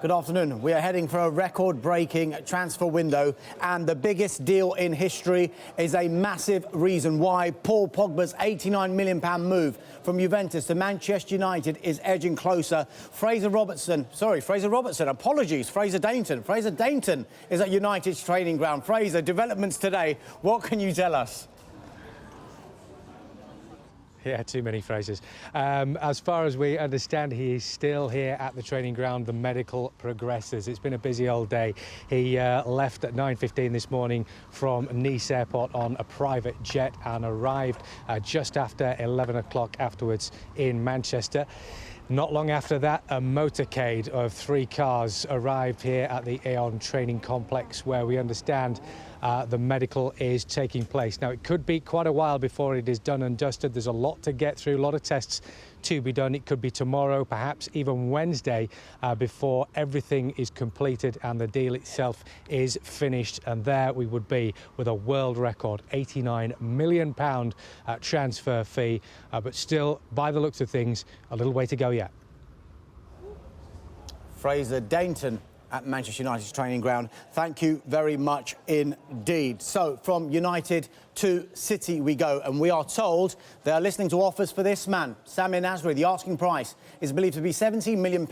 Good afternoon. We are heading for a record-breaking transfer window, and the biggest deal in history is a massive reason why Paul Pogba's £89 million move from Juventus to Manchester United is edging closer. Fraser Dainton is at United's training ground. Fraser, developments today. What can you tell us? Yeah, too many phrases. As far as we understand, he is still here at the training ground. The medical progresses. It's been a busy old day. He left at 9:15 this morning from Nice Airport on a private jet and arrived just after 11 o'clock afterwards in Manchester. Not long after that, a motorcade of 3 cars arrived here at the Aon training complex, where we understand the medical is taking place. Now, it could be quite a while before it is done and dusted. There's a lot to get through, a lot of tests to be done. It could be tomorrow, perhaps even Wednesday, before everything is completed and the deal itself is finished. And there we would be with a world record £89 million transfer fee. But still, by the looks of things, a little way to go yet. Fraser Dainton at Manchester United's training ground. Thank you very much indeed. So, from United to City we go, and we are told they are listening to offers for this man, Samir Nasri. The asking price is believed to be £17 million,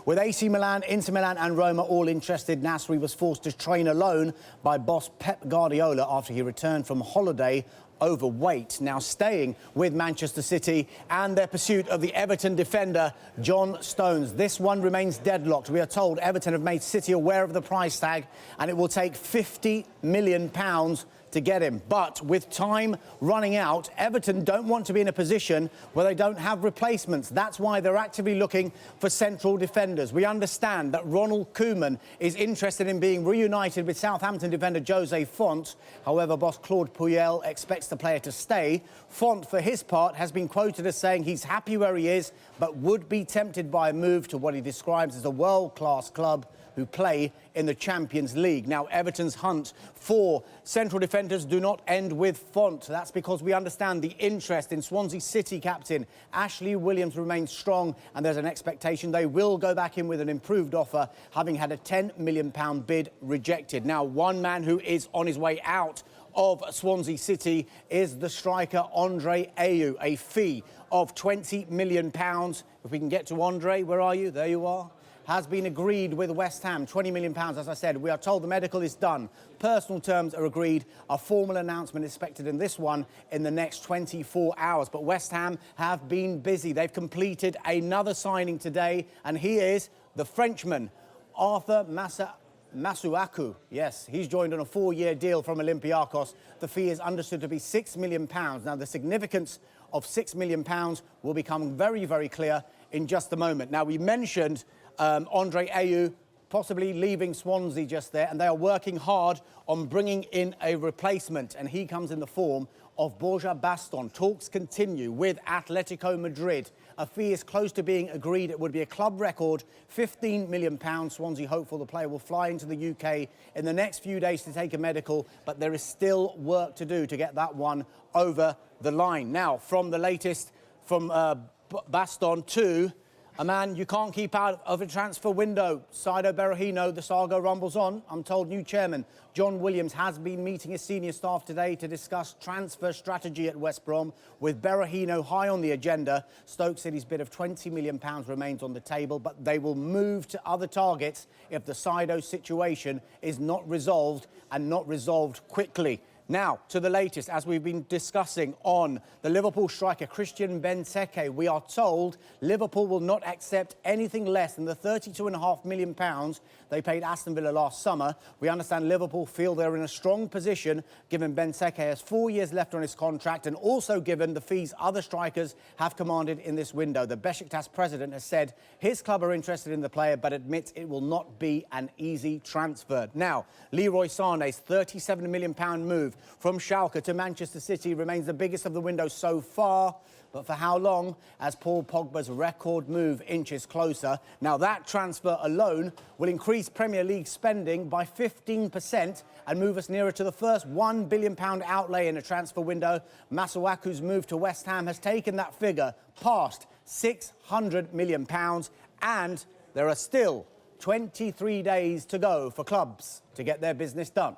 with AC Milan, Inter Milan and Roma all interested. Nasri was forced to train alone by boss Pep Guardiola after he returned from holiday overweight. Now staying with Manchester City and their pursuit of the Everton defender John Stones. This one remains deadlocked. We are told Everton have made City aware of the price tag, and it will take £50 million to get him. But with time running out, Everton don't want to be in a position where they don't have replacements. That's why they're actively looking for central defenders. We understand that Ronald Koeman is interested in being reunited with Southampton defender Jose Font. However, boss Claude Puel expects the player to stay. Font, for his part, has been quoted as saying he's happy where he is, but would be tempted by a move to what he describes as a world-class club who play in the Champions League. Now, Everton's hunt for central defenders do not end with Font. That's because we understand the interest in Swansea City captain Ashley Williams remains strong, and there's an expectation they will go back in with an improved offer, having had a £10 million bid rejected. Now, one man who is on his way out of Swansea City is the striker Andre Ayew, a fee of £20 million. If we can get to Andre, where are you? There you are. Has been agreed with West Ham, £20 million, as I said. We are told the medical is done. Personal terms are agreed. A formal announcement is expected in this one in the next 24 hours. But West Ham have been busy. They've completed another signing today, and he is the Frenchman, Arthur Masuaku. Yes, he's joined on a 4-year deal from Olympiacos. The fee is understood to be £6 million. Now, the significance of £6 million will become very, very clear in just a moment. Now, we mentioned Andre Ayew possibly leaving Swansea just there, and they are working hard on bringing in a replacement, and he comes in the form of Borja Baston. Talks continue with Atletico Madrid. A fee is close to being agreed. It would be a club record, £15 million. Swansea hopeful the player will fly into the UK in the next few days to take a medical, but there is still work to do to get that one over the line. Now, from the latest, from Baston to a man you can't keep out of a transfer window, Saido Berahino. The saga rumbles on. I'm told new chairman John Williams has been meeting his senior staff today to discuss transfer strategy at West Brom, with Berahino high on the agenda. Stoke City's bid of £20 million remains on the table, but they will move to other targets if the Saido situation is not resolved, and not resolved quickly. Now, to the latest, as we've been discussing on the Liverpool striker Christian Benteke, we are told Liverpool will not accept anything less than the £32.5 million they paid Aston Villa last summer. We understand Liverpool feel they're in a strong position, given Benteke has 4 years left on his contract, and also given the fees other strikers have commanded in this window. The Besiktas president has said his club are interested in the player, but admits it will not be an easy transfer. Now, Leroy Sané's £37 million move from Schalke to Manchester City remains the biggest of the window so far. But for how long, as Paul Pogba's record move inches closer? Now, that transfer alone will increase Premier League spending by 15% and move us nearer to the first £1 billion outlay in a transfer window. Masuaku's move to West Ham has taken that figure past £600 million, and there are still 23 days to go for clubs to get their business done.